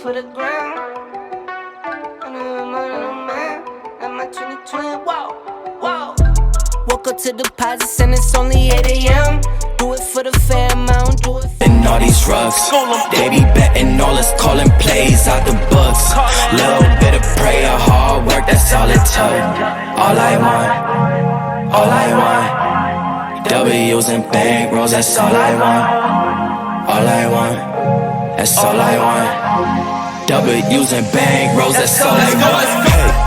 for the ground. I'm a man. I'm my 2020. Whoa, whoa. Woke up to deposits and it's only 8 a.m. Do it for the fam, I don't do it for and all these drugs. They be betting all us, calling plays out the books. Little bit of prayer, hard work, that's all it took. All I want, W's and bankrolls, that's all I want. All I want, that's all I want. W's and bankrolls, that's all I want.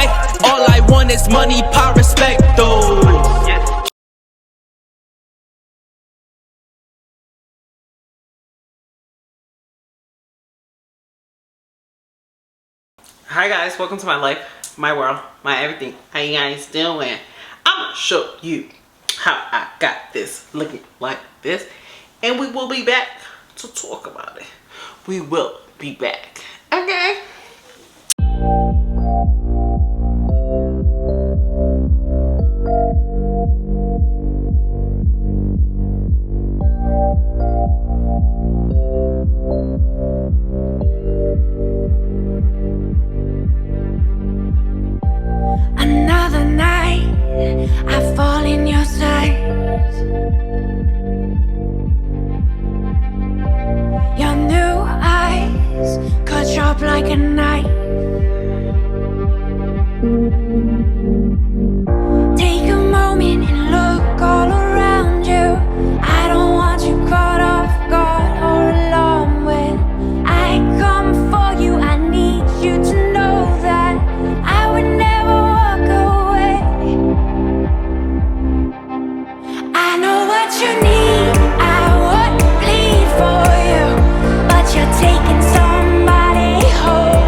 Hey, all I want is money, power, respect, though. Hi guys, welcome to my life, my world, my everything. How you guys doing? I'm gonna show you how I got this looking like this, and we will be back to talk about it. We will be back. Okay. another night. I fall in your sight. Your new eyes cut sharp like a knife. Take a moment and look all around you. I don't want you caught off guard or alarmed when I come for you. I need you to know that I would never walk away. I know what you need, I would bleed for you, but you're taking somebody home.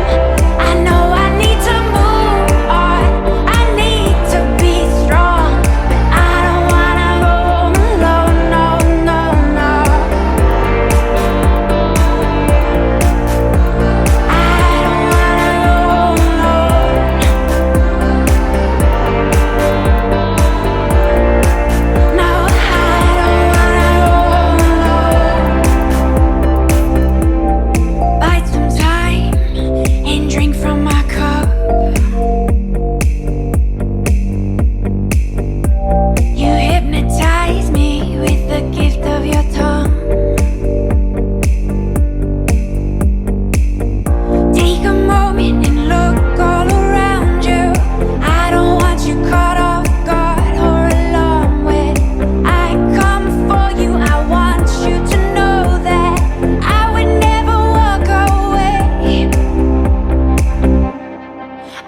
I know I need to move on, I need to be strong, but I don't wanna go alone, no, no, no. I don't wanna go alone. No, I don't wanna go alone. Bite some time and drink from my cup. You hypnotize me with the gift of your tongue. Take a moment and look all around you. I don't want you caught off guard or alarmed when I come for you. I want you to know that I would never walk away.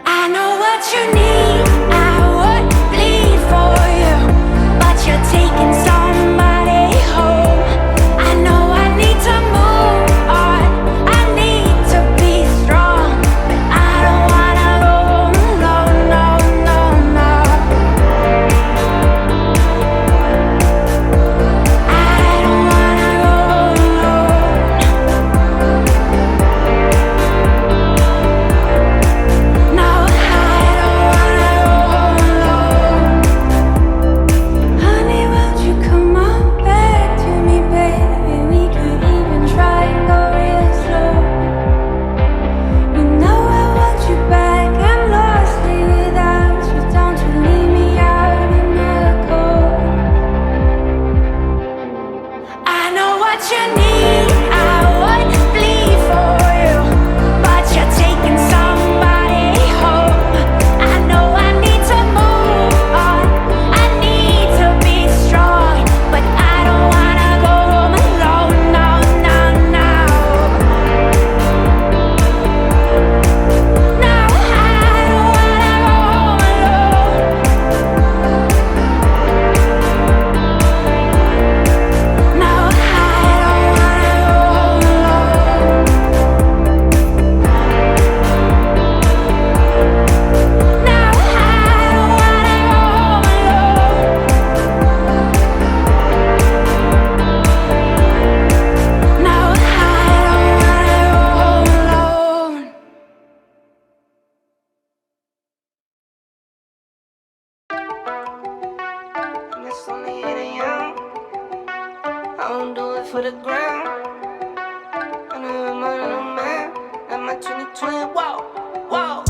I know what you need, I would bleed for you, but you're taking somebody home. I know I need to move on, I need to be strong, but I don't wanna go alone, no, no, no. I don't wanna go alone. No, I don't wanna go alone. Honey, won't you come on back to me, baby? We could even try and go real slow. You know I want you back, I'm lost without you. Don't you leave me out in the cold. I know what you need, I would bleed for you, but you're taking somebody home. I know I need to move on, I need to be strong, but I don't wanna go home alone, no, no, no. No, I don't wanna go home alone. No, I don't wanna go alone. No, I don't wanna go alone. No, I don't wanna go alone. And it's only 8 a.m. I don't do it for the ground. I'm a man. I'm my 2020, whoa, whoa.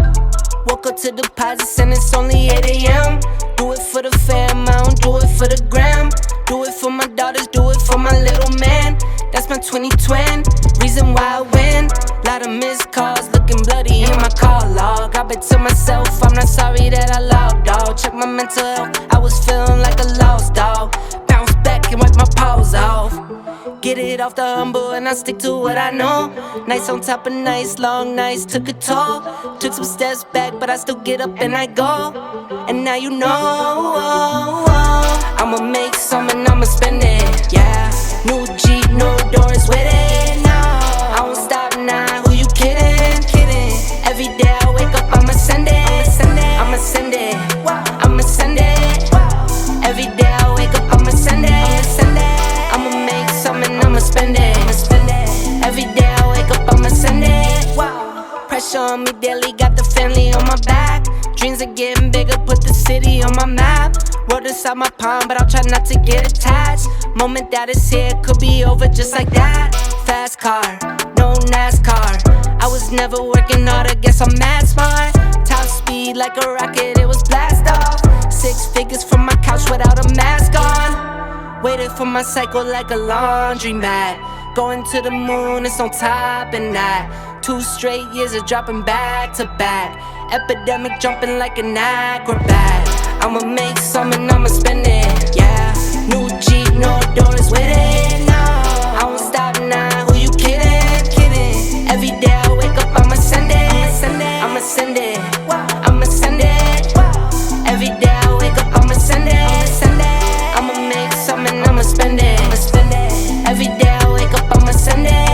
Woke up to deposits and it's only 8 a.m. Do it for the fam, I don't do it for the gram. Do it for my daughters, do it for my little man. That's my 2020, reason why I win. Lot of missed calls, looking bloody in my call log. I bet to myself, I'm not sorry that I logged, dawg. Check my mental health, I was feeling like a lost dog. Bounce back and wipe my paws off. Get it off the humble and I stick to what I know. Nights on top of nights, long nights took a toll. Took some steps back, but I still get up and I go. And now you know, I'ma make some and I'ma spend it, yeah. New Jeep, no doors with it, no. I won't stop now, who you kidding? Every day I wake up, I'ma send it, I'ma send it, I'ma send it. Every day I wake up, I'ma send it. I'ma make some and I'ma spend it. Every day I wake up, I'ma send it. Pressure on me daily, got the family on my back. Dreams are getting bigger, put the city on my map. World inside my palm, but I'll try not to get attached. Moment that is here, could be over just like that. Fast car, no NASCAR. I was never working hard, I guess I'm mad smart. Top speed like a rocket, it was blast off. 6 figures from my couch without a mask on. Waited for my cycle like a laundromat. Going to the moon, it's on top and that. 2 straight years of dropping back to back. Epidemic jumping like an acrobat. I'ma make some and I'ma spend it, yeah. New Jeep, no doors with it, no. I won't stop now, who you kidding? Every day I wake up, I'ma send it, I'ma send it, I'ma send it. Every day I wake up, I'ma send it. I'ma make some and I'ma spend it. Every day I wake up, I'ma send it.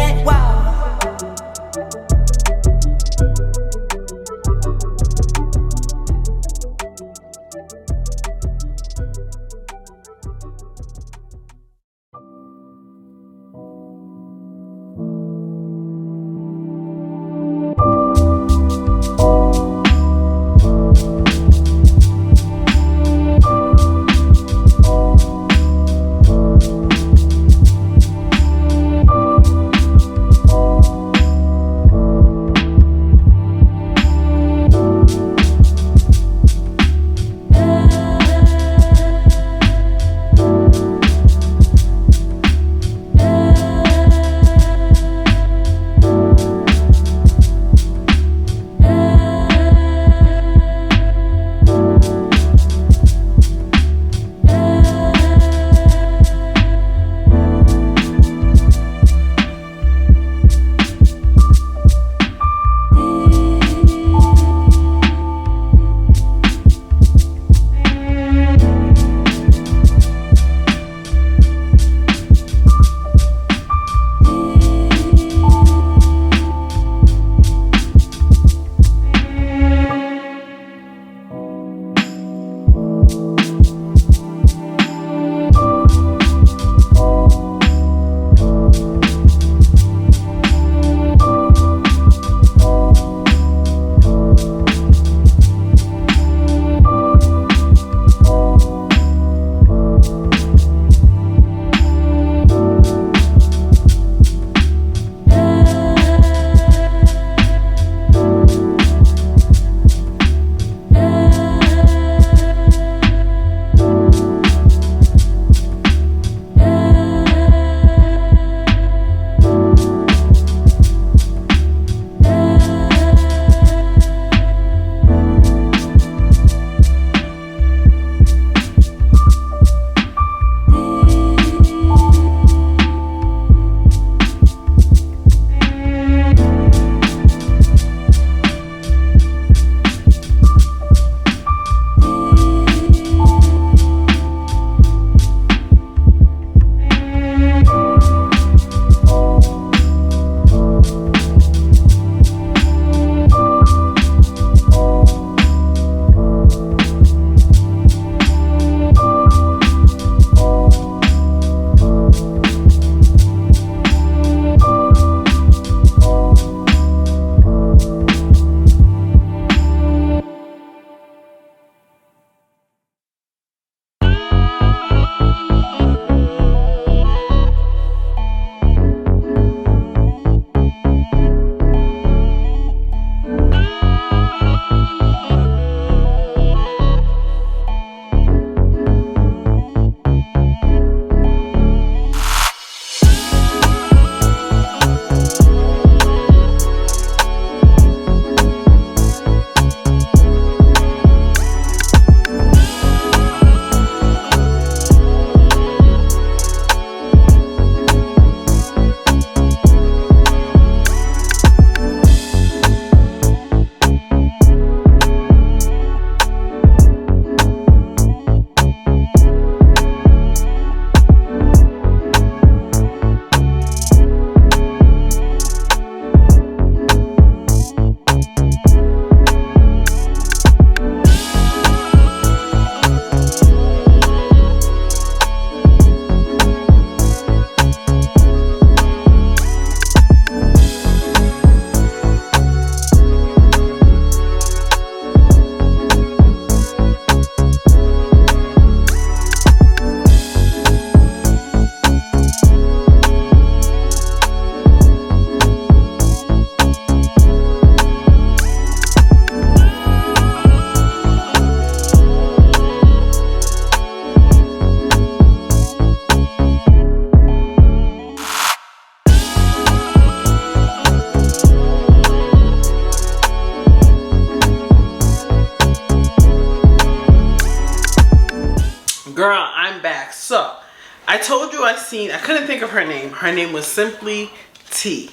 I told you I couldn't think of her name. Her name was Simply T.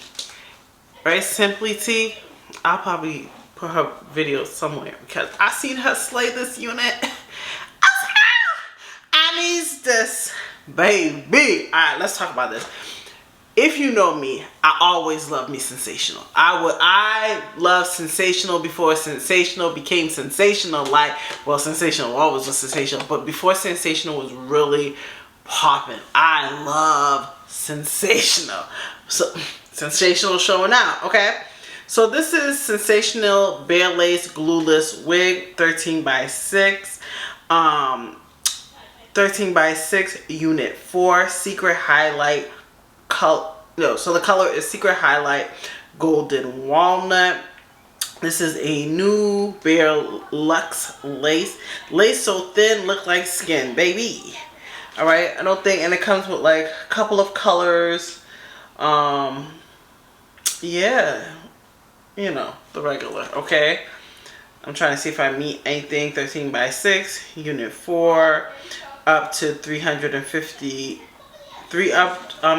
Right? Simply T. I'll probably put her video somewhere because I seen her slay this unit. I need this, baby. Alright, let's talk about this. If you know me, I always love me sensational. I love sensational before sensational became sensational. Like, well, sensational always was sensational, but before sensational was really popping. I love sensational. So sensational showing out, okay? So this is Sensationnel Bare Lace Glueless Wig, 13 by 6. 13 by 6 unit 4, secret highlight color. No, so the color is secret highlight golden walnut. This is a new Bare Luxe lace. Lace so thin, look like skin, baby. All right, I don't think, and it comes with like a couple of colors. Yeah, you know, the regular. Okay, I'm trying to see if I meet anything. 13 by 6 unit 4, up to 350.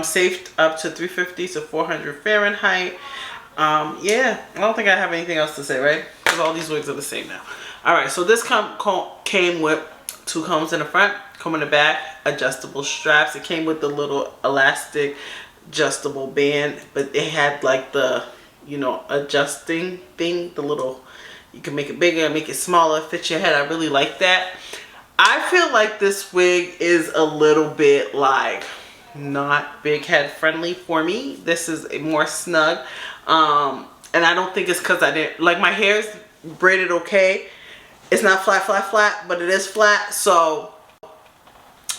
Safe up to 350, so 400 Fahrenheit. Yeah, I don't think I have anything else to say, right? Because all these wigs are the same now. All right, so this came with 2 combs in the front, comb in the back, adjustable straps. It came with the little elastic adjustable band, but it had like the, you know, adjusting thing, the little, you can make it bigger, make it smaller, fit your head. I really like that. I feel like this wig is a little bit like not big head friendly for me. This is a more snug, and I don't think it's because I didn't like my hair is braided okay. It's not flat, but it is flat. So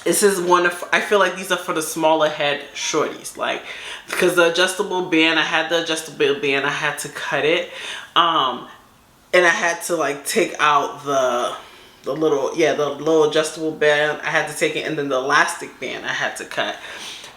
this is one of, I feel like these are for the smaller head shorties, like, because the adjustable band, I had the adjustable band, I had to cut it, and I had to like take out the little adjustable band. I had to take it, and then the elastic band I had to cut.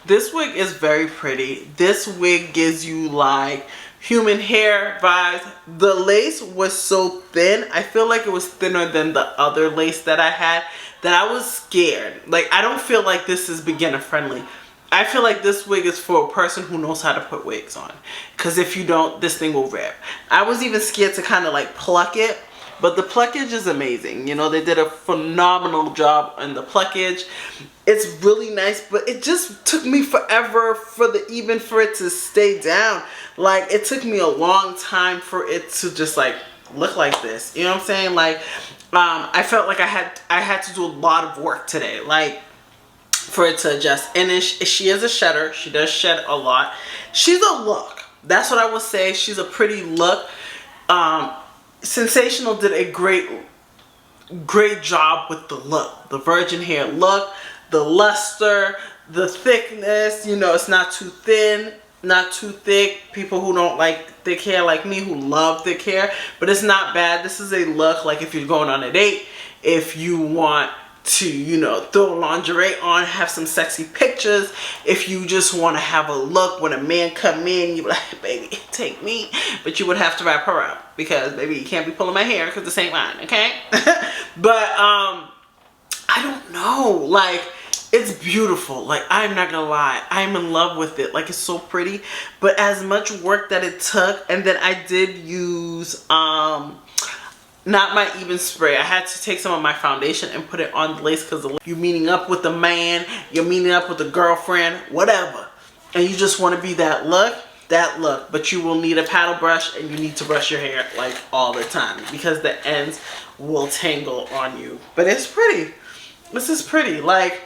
This wig is very pretty. This wig gives you like human hair vibes. The lace was so thin. I feel like it was thinner than the other lace that I had, that I was scared. Like, I don't feel like this is beginner friendly. I feel like this wig is for a person who knows how to put wigs on, because if you don't, this thing will rip. I was even scared to kind of like pluck it. But the pluckage is amazing. You know, they did a phenomenal job on the pluckage. It's really nice, but it just took me forever for it to stay down. Like, it took me a long time for it to just like look like this. You know what I'm saying? Like, I felt like I had to do a lot of work today, like, for it to adjust. And she is a shedder. She does shed a lot. She's a look. That's what I would say. She's a pretty look. Sensational did a great job with the look, the virgin hair look, the luster, the thickness. You know, it's not too thin, not too thick. People who don't like thick hair like me, who love thick hair, but it's not bad. This is a look like if you're going on a date, if you want to, you know, throw lingerie on, have some sexy pictures, if you just want to have a look when a man come in, you're like, baby, take me, but you would have to wrap her up, because baby, you can't be pulling my hair because this ain't mine, okay? But I don't know, like, it's beautiful. Like, I'm not gonna lie, I'm in love with it. Like, it's so pretty, but as much work that it took, and then I did use not my even spray. I had to take some of my foundation and put it on the lace, because you're meeting up with a man, you're meeting up with a girlfriend, whatever, and you just want to be that look, but you will need a paddle brush, and you need to brush your hair like all the time, because the ends will tangle on you. But it's pretty. This is pretty. Like,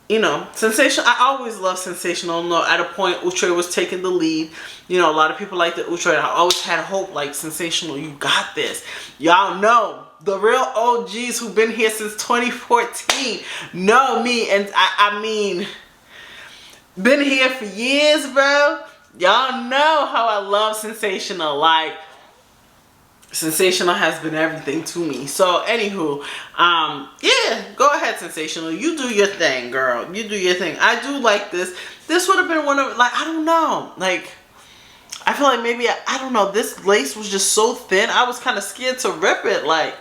you know, sensational. I always love sensational. No, at a point, Outre was taking the lead. You know, a lot of people like the Outre. I always had hope, like, sensational, you got this. Y'all know, the real OGs who've been here since 2014 know me. And I mean, been here for years, bro. Y'all know how I love sensational. Like, sensational has been everything to me. So anywho, yeah, go ahead, sensational, you do your thing, girl, you do your thing. I do like this. This would have been one of, like, I don't know, like, I feel like maybe I don't know, this lace was just so thin, I was kind of scared to rip it, like,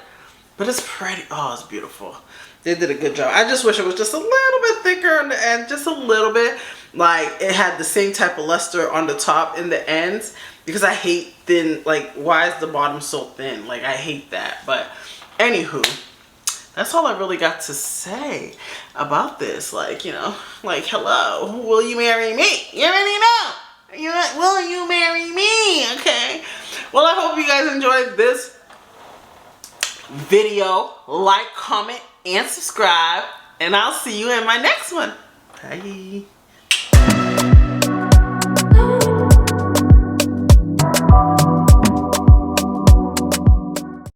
but it's pretty. Oh, it's beautiful. They did a good job. I just wish it was just a little bit thicker on the end, just a little bit. Like it had the same type of luster on the top and the ends, because I hate thin, like why is the bottom so thin? Like I hate that. But anywho, that's all I really got to say about this. Like, you know, like hello, will you marry me? You already know. Will you marry me? Okay. Well, I hope you guys enjoyed this video. Like, comment, and subscribe, and I'll see you in my next one. Bye.